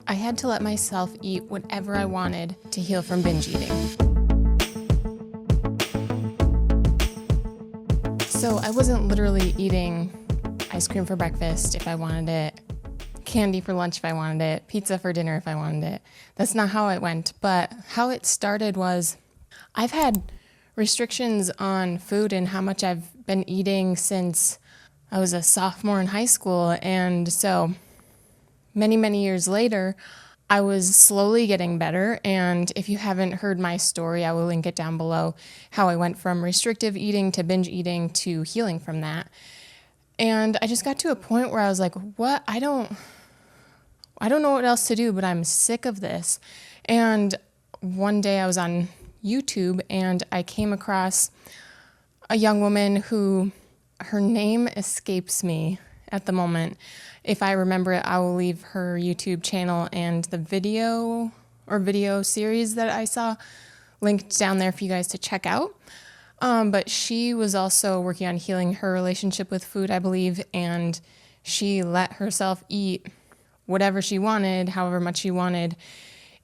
I had to let myself eat whatever I wanted to heal from binge eating. So I wasn't literally eating ice cream for breakfast if I wanted it, candy for lunch if I wanted it, pizza for dinner if I wanted it. That's not how it went. But how it started was I've had restrictions on food and how much I've been eating since I was a sophomore in high school. And so many years later, I was slowly getting better. And if you haven't heard my story, I will link it down below, how I went from restrictive eating to binge eating to healing from that. And I just got to a point where I was like, what? I don't know what else to do, but I'm sick of this. And one day I was on YouTube and I came across a young woman who, her name escapes me at the moment. If I remember it, I will leave her YouTube channel and the video series that I saw linked down there for you guys to check out. But she was also working on healing her relationship with food, I believe, and she let herself eat whatever she wanted, however much she wanted,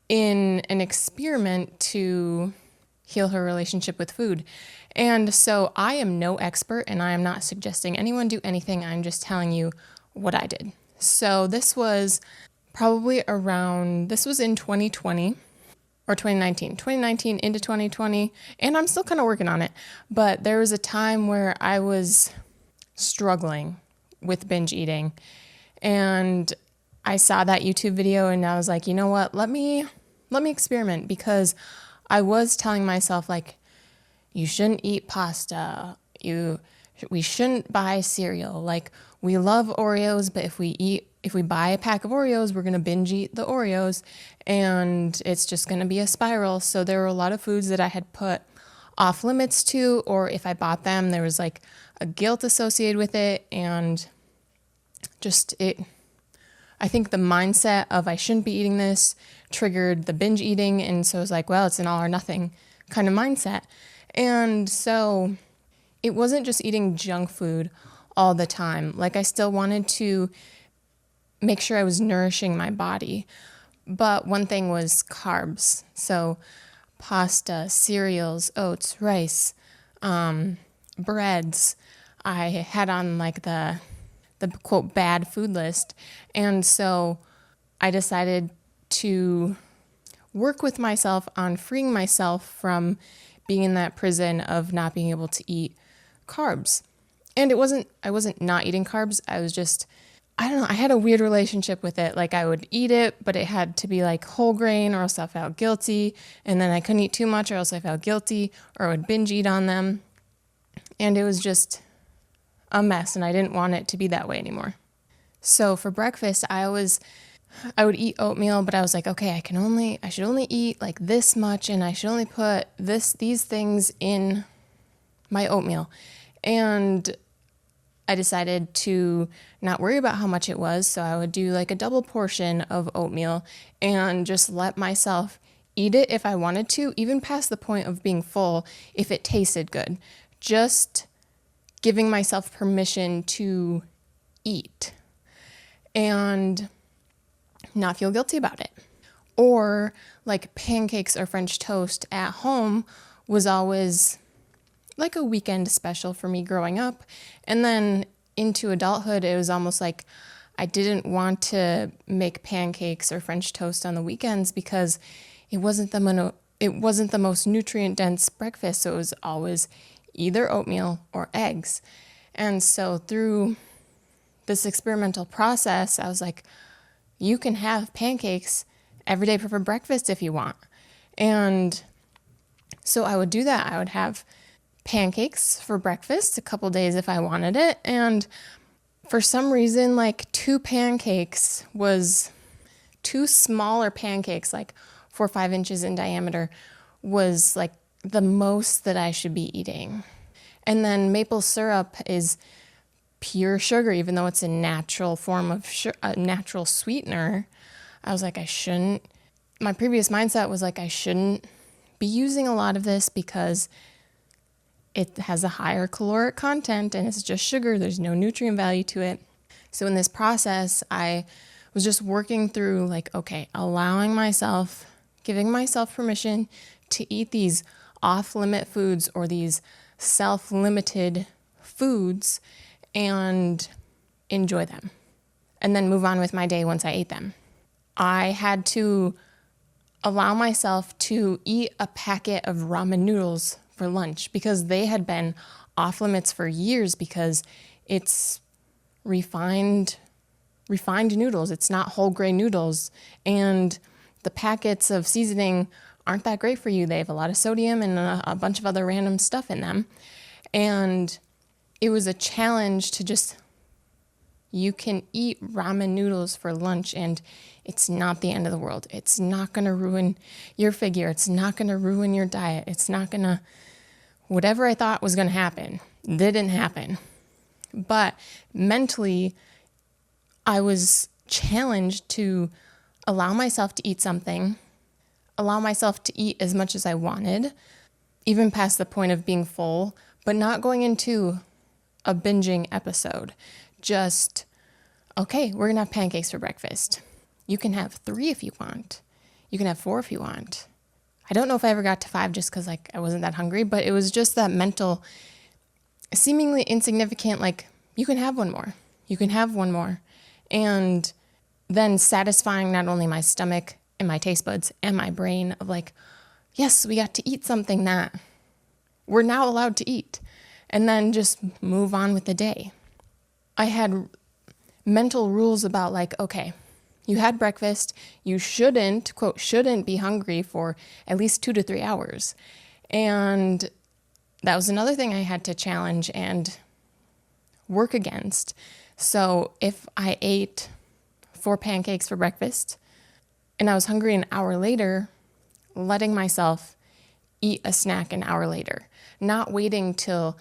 in an experiment to heal her relationship with food. And so I am no expert, and I am not suggesting anyone do anything. I'm just telling you what I did. So this was this was in 2020 or 2019 into 2020, and I'm still kind of working on it. But there was a time where I was struggling with binge eating, and I saw that YouTube video and I was like, you know what, let me experiment, because I was telling myself, like, you shouldn't eat pasta. We shouldn't buy cereal. Like, we love Oreos, but if we buy a pack of Oreos, we're going to binge eat the Oreos and it's just going to be a spiral. So there were a lot of foods that I had put off limits to, or if I bought them, there was like a guilt associated with it. And I think the mindset of I shouldn't be eating this triggered the binge eating. And so it was like, well, it's an all or nothing kind of mindset. And so it wasn't just eating junk food all the time. Like, I still wanted to make sure I was nourishing my body. But one thing was carbs. So pasta, cereals, oats, rice, breads. I had on like the quote bad food list. And so I decided to work with myself on freeing myself from being in that prison of not being able to eat carbs. And I wasn't not eating carbs. I was just, I don't know, I had a weird relationship with it. Like, I would eat it, but it had to be like whole grain or else I felt guilty. And then I couldn't eat too much or else I felt guilty, or I would binge eat on them. And it was just a mess, and I didn't want it to be that way anymore. So for breakfast, I would eat oatmeal, but I was like, okay, I should only eat like this much, and I should only put these things in my oatmeal. And I decided to not worry about how much it was. So I would do like a double portion of oatmeal and just let myself eat it if I wanted to, even past the point of being full, if it tasted good. Just giving myself permission to eat and not feel guilty about it. Or like pancakes or French toast at home was always like a weekend special for me growing up. And then into adulthood, it was almost like I didn't want to make pancakes or French toast on the weekends because it wasn't the most nutrient dense breakfast. So it was always either oatmeal or eggs. And so through this experimental process, I was like, you can have pancakes every day for breakfast if you want. And so I would do that. I would have pancakes for breakfast a couple days if I wanted it. And for some reason, like two smaller pancakes, like 4 or 5 inches in diameter, was like the most that I should be eating. And then maple syrup is pure sugar, even though it's a natural form of a natural sweetener. I was like, my previous mindset was like, I shouldn't be using a lot of this because it has a higher caloric content and it's just sugar. There's no nutrient value to it. So in this process, I was just working through like, okay, giving myself permission to eat these off-limit foods or these self-limited foods and enjoy them, and then move on with my day once I ate them. I had to allow myself to eat a packet of ramen noodles for lunch because they had been off limits for years because it's refined noodles. It's not whole grain noodles. And the packets of seasoning aren't that great for you. They have a lot of sodium and a bunch of other random stuff in them. And it was a challenge to just, you can eat ramen noodles for lunch and it's not the end of the world. It's not going to ruin your figure. It's not going to ruin your diet. It's not going to, whatever I thought was going to happen, didn't happen. But mentally, I was challenged to allow myself to eat something, allow myself to eat as much as I wanted, even past the point of being full, but not going into a binging episode. Just, okay, we're going to have pancakes for breakfast. You can have 3 if you want. You can have 4 if you want. I don't know if I ever got to 5 just because I wasn't that hungry, but it was just that mental, seemingly insignificant, like, you can have one more. You can have one more. And then satisfying not only my stomach and my taste buds and my brain of like, yes, we got to eat something that we're now allowed to eat. And then just move on with the day. I had mental rules about like, okay, you had breakfast, you shouldn't, quote, shouldn't be hungry for at least 2 to 3 hours. And that was another thing I had to challenge and work against. So if I ate 4 pancakes for breakfast and I was hungry an hour later, letting myself eat a snack an hour later, not waiting till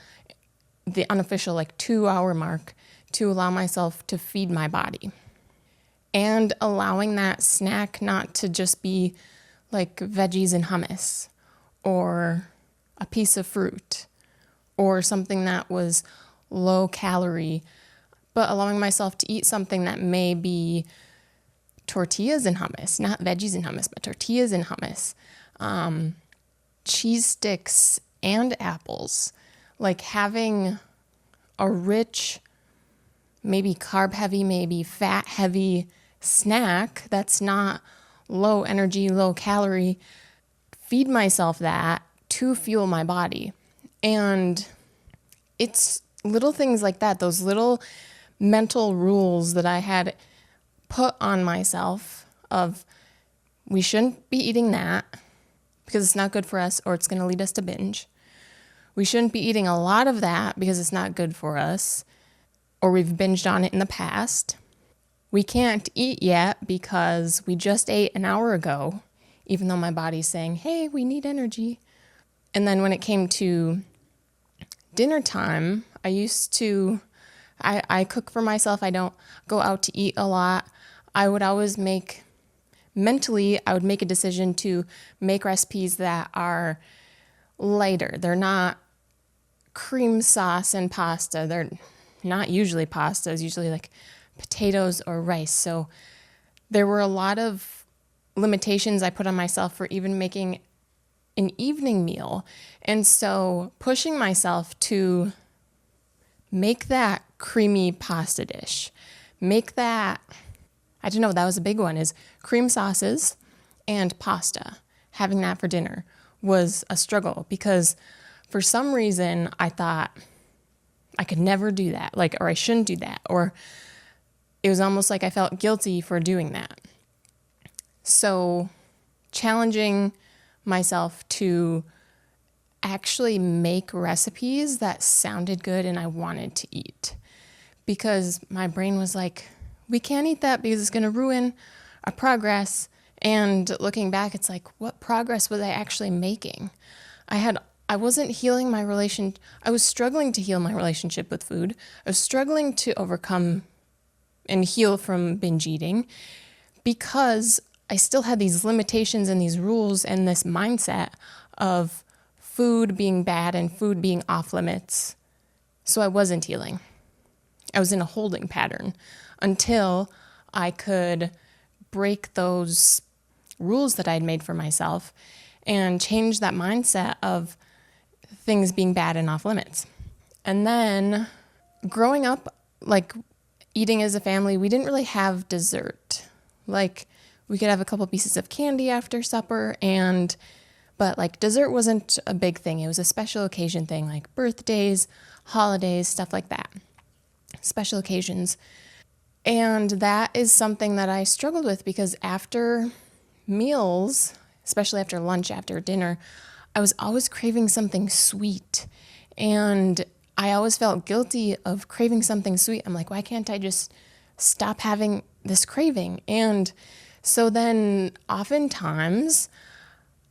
the unofficial 2-hour mark to allow myself to feed my body. And allowing that snack not to just be like veggies and hummus or a piece of fruit or something that was low calorie, but allowing myself to eat something that may be tortillas and hummus, not veggies and hummus, but tortillas and hummus, cheese sticks and apples, like having a rich, maybe carb heavy, maybe fat heavy snack that's not low energy, low calorie, feed myself that to fuel my body. And it's little things like that, those little mental rules that I had put on myself of we shouldn't be eating that because it's not good for us or it's going to lead us to binge. We shouldn't be eating a lot of that because it's not good for us or we've binged on it in the past. We can't eat yet because we just ate an hour ago, even though my body's saying, hey, we need energy. And then when it came to dinner time, I cook for myself. I don't go out to eat a lot. I would make a decision to make recipes that are lighter. They're not cream sauce and pasta. They're not usually pasta. It's usually like potatoes or rice. So there were a lot of limitations I put on myself for even making an evening meal. And so pushing myself to make that creamy pasta dish, make that, I don't know, that was a big one, is cream sauces and pasta. Having that for dinner was a struggle because for some reason I thought I could never do that, or I shouldn't do that, or it was almost like I felt guilty for doing that. So challenging myself to actually make recipes that sounded good and I wanted to eat, because my brain was like, we can't eat that because it's going to ruin our progress. And looking back, it's like, what progress was I actually making? I wasn't healing my relation. I was struggling to heal my relationship with food. I was struggling to overcome and heal from binge eating because I still had these limitations and these rules and this mindset of food being bad and food being off limits. So I wasn't healing. I was in a holding pattern until I could break those rules that I'd made for myself and change that mindset of things being bad and off limits. And then growing up, like eating as a family, we didn't really have dessert. Like we could have a couple pieces of candy after supper, but like dessert wasn't a big thing. It was a special occasion thing, like birthdays, holidays, stuff like that. Special occasions. And that is something that I struggled with because after meals, especially after lunch, after dinner, I was always craving something sweet. And I always felt guilty of craving something sweet. I'm like, why can't I just stop having this craving? And so then oftentimes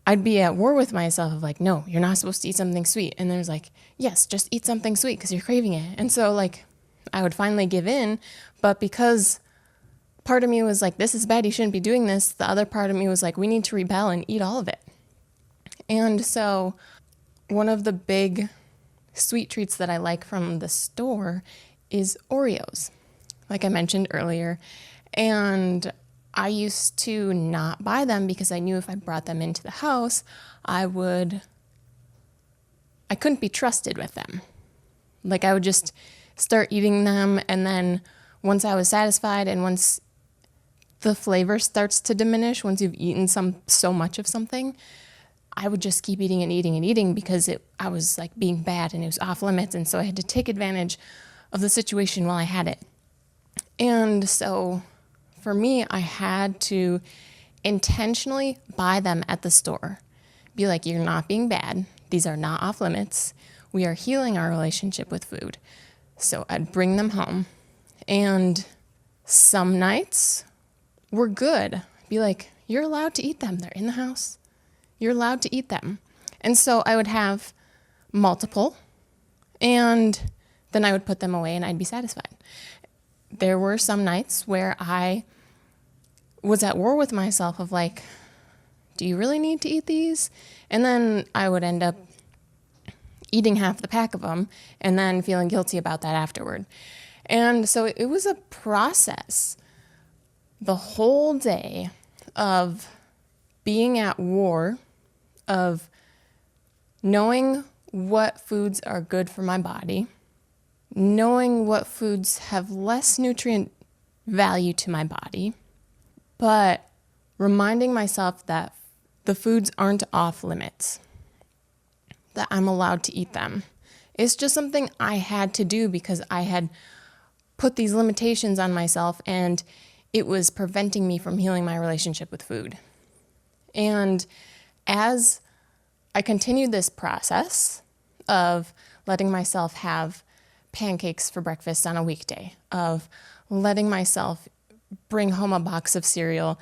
I'd be at war with myself of like, no, you're not supposed to eat something sweet. And there's like, yes, just eat something sweet because you're craving it. And so like I would finally give in. But because part of me was like, this is bad, you shouldn't be doing this, the other part of me was like, we need to rebel and eat all of it. And so one of the big sweet treats that I like from the store is Oreos, like I mentioned earlier. And I used to not buy them because I knew if I brought them into the house, I couldn't be trusted with them. Like I would just start eating them, and then once I was satisfied and once the flavor starts to diminish, once you've eaten so much of something, I would just keep eating and eating and eating because I was like being bad and it was off limits. And so I had to take advantage of the situation while I had it. And so for me, I had to intentionally buy them at the store. Be like, you're not being bad. These are not off limits. We are healing our relationship with food. So I'd bring them home. And some nights were good. Be like, you're allowed to eat them. They're in the house. You're allowed to eat them. And so I would have multiple, and then I would put them away and I'd be satisfied. There were some nights where I was at war with myself of like, do you really need to eat these? And then I would end up eating half the pack of them and then feeling guilty about that afterward. And so it was a process the whole day of being at war, of knowing what foods are good for my body, knowing what foods have less nutrient value to my body, but reminding myself that the foods aren't off limits, that I'm allowed to eat them. It's just something I had to do because I had put these limitations on myself and it was preventing me from healing my relationship with food. And as I continued this process of letting myself have pancakes for breakfast on a weekday, of letting myself bring home a box of cereal,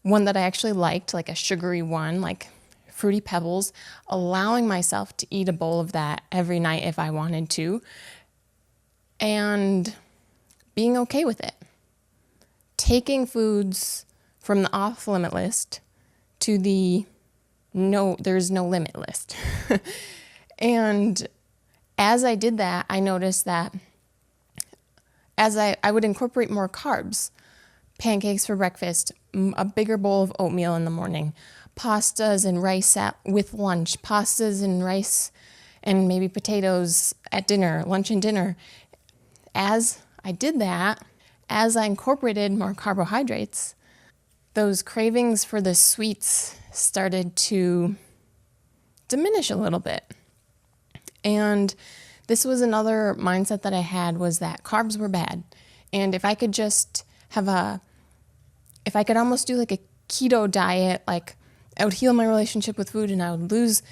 one that I actually liked, like a sugary one, like Fruity Pebbles, allowing myself to eat a bowl of that every night if I wanted to, and being okay with it. Taking foods from the off-limit list to the there's no limit list. And as I did that, I noticed that as I would incorporate more carbs, pancakes for breakfast, a bigger bowl of oatmeal in the morning, pastas and rice with lunch, pastas and rice and maybe potatoes at dinner, lunch and dinner. As I did that, as I incorporated more carbohydrates, those cravings for the sweets started to diminish a little bit. And this was another mindset that I had, was that carbs were bad. And if I could just if I could almost do like a keto diet, like I would heal my relationship with food and I would lose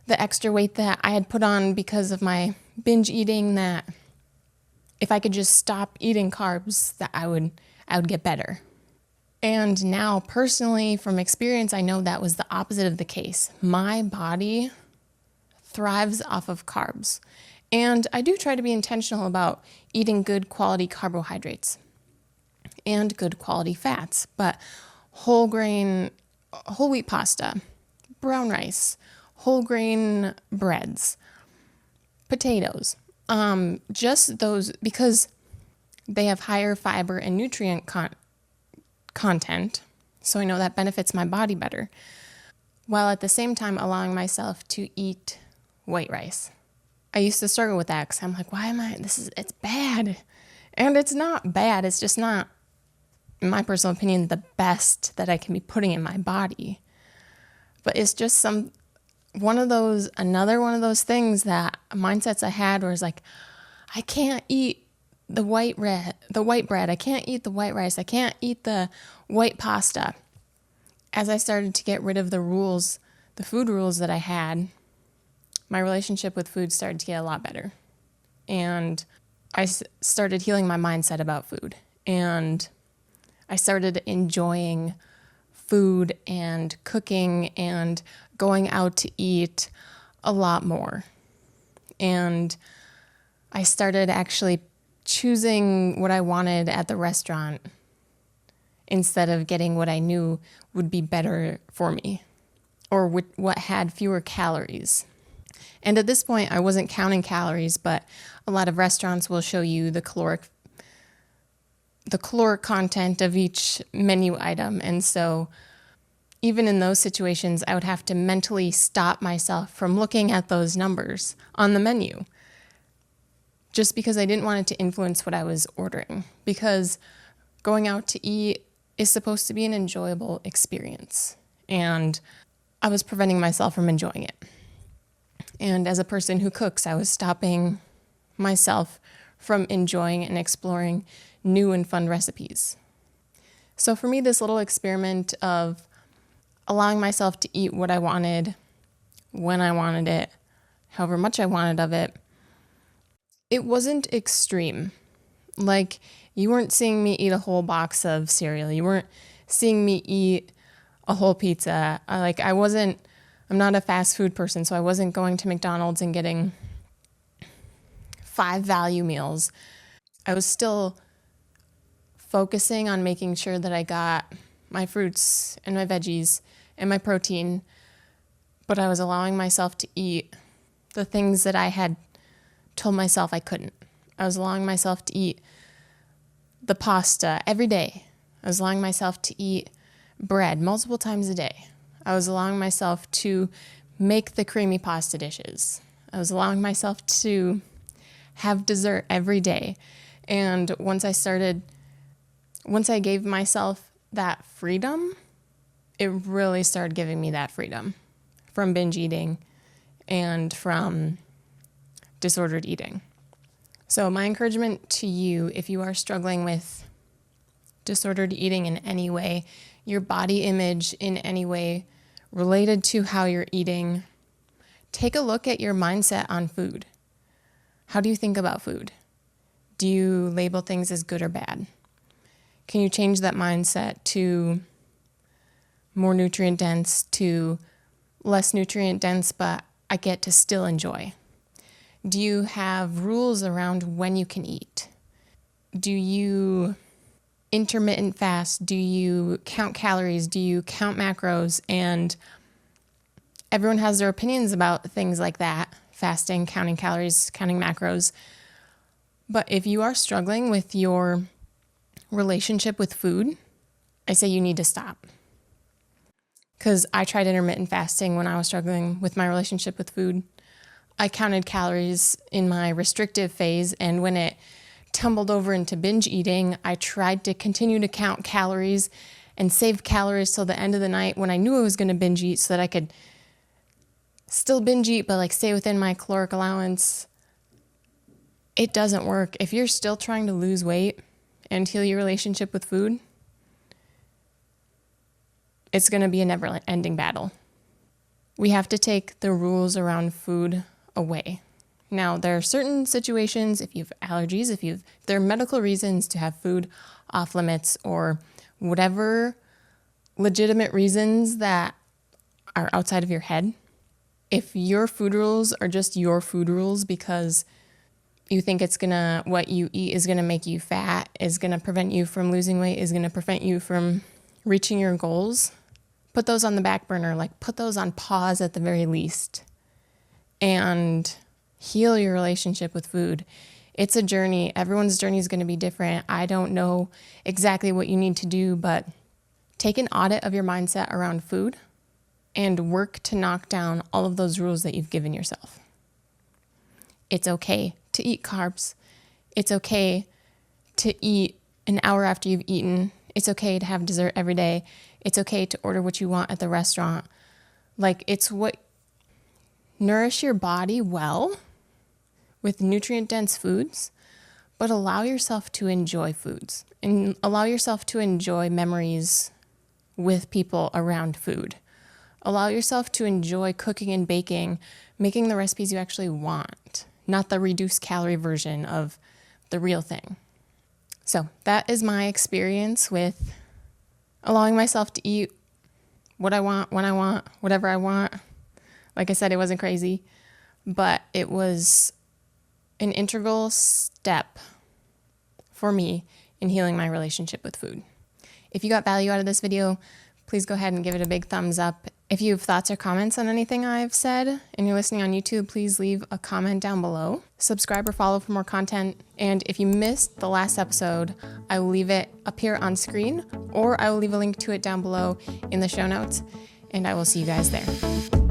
the extra weight that I had put on because of my binge eating, that if I could just stop eating carbs, that I would get better. And now personally, from experience, I know that was the opposite of the case. My body thrives off of carbs. And I do try to be intentional about eating good quality carbohydrates and good quality fats, but whole wheat pasta, brown rice, whole grain breads, potatoes, just those, because they have higher fiber and nutrient content, so I know that benefits my body better, while at the same time allowing myself to eat white rice. I used to struggle with that because I'm like, it's bad. And it's not bad. It's just not, in my personal opinion, the best that I can be putting in my body. But it's just another one of those things that mindsets I had where it's like, I can't eat the white bread. I can't eat the white rice. I can't eat the white pasta. As I started to get rid of the food rules that I had, my relationship with food started to get a lot better. And I started healing my mindset about food. And I started enjoying food and cooking and going out to eat a lot more. And I started actually choosing what I wanted at the restaurant instead of getting what I knew would be better for me or what had fewer calories. And at this point, I wasn't counting calories, but a lot of restaurants will show you the caloric content of each menu item. And so even in those situations, I would have to mentally stop myself from looking at those numbers on the menu just because I didn't want it to influence what I was ordering. Because going out to eat is supposed to be an enjoyable experience. And I was preventing myself from enjoying it. And as a person who cooks, I was stopping myself from enjoying and exploring new and fun recipes. So for me, this little experiment of allowing myself to eat what I wanted, when I wanted it, however much I wanted of it, it wasn't extreme. Like, you weren't seeing me eat a whole box of cereal. You weren't seeing me eat a whole pizza. I'm not a fast food person, so I wasn't going to McDonald's and getting 5 value meals. I was still focusing on making sure that I got my fruits and my veggies and my protein, but I was allowing myself to eat the things that I had told myself I couldn't. I was allowing myself to eat the pasta every day. I was allowing myself to eat bread multiple times a day. I was allowing myself to make the creamy pasta dishes. I was allowing myself to have dessert every day. And once I gave myself that freedom, it really started giving me that freedom from binge eating and from disordered eating. So my encouragement to you, if you are struggling with disordered eating in any way, your body image in any way related to how you're eating, take a look at your mindset on food. How do you think about food? Do you label things as good or bad? Can you change that mindset to more nutrient dense, to less nutrient dense, but I get to still enjoy? Do you have rules around when you can eat? Do you intermittent fast? Do you count calories? Do you count macros? And everyone has their opinions about things like that. Fasting, counting calories, counting macros. But if you are struggling with your relationship with food, I say you need to stop. Because I tried intermittent fasting when I was struggling with my relationship with food. I counted calories in my restrictive phase, and when it tumbled over into binge eating, I tried to continue to count calories and save calories till the end of the night when I knew I was going to binge eat so that I could still binge eat but stay within my caloric allowance. It doesn't work. If you're still trying to lose weight and heal your relationship with food, it's going to be a never-ending battle. We have to take the rules around food away. Now, there are certain situations, if you have allergies, if there are medical reasons to have food off limits or whatever legitimate reasons that are outside of your head. If your food rules are just your food rules because you think what you eat is going to make you fat, is going to prevent you from losing weight, is going to prevent you from reaching your goals, put those on the back burner, put those on pause at the very least, and heal your relationship with food. It's a journey. Everyone's journey is going to be different. I don't know exactly what you need to do, but Take an audit of your mindset around food and work to knock down all of those rules that you've given yourself. It's okay to eat carbs. It's okay to eat an hour after you've eaten. It's okay to have dessert every day. It's okay to order what you want at the restaurant. Like, it's what nourish your body well with nutrient-dense foods, but allow yourself to enjoy foods and allow yourself to enjoy memories with people around food. Allow yourself to enjoy cooking and baking, making the recipes you actually want, not the reduced calorie version of the real thing. So that is my experience with allowing myself to eat what I want, when I want, whatever I want. Like I said, it wasn't crazy, but it was an integral step for me in healing my relationship with food. If you got value out of this video, please go ahead and give it a big thumbs up. If you have thoughts or comments on anything I've said and you're listening on YouTube, please leave a comment down below. Subscribe or follow for more content. And if you missed the last episode, I will leave it up here on screen, or I will leave a link to it down below in the show notes. And I will see you guys there.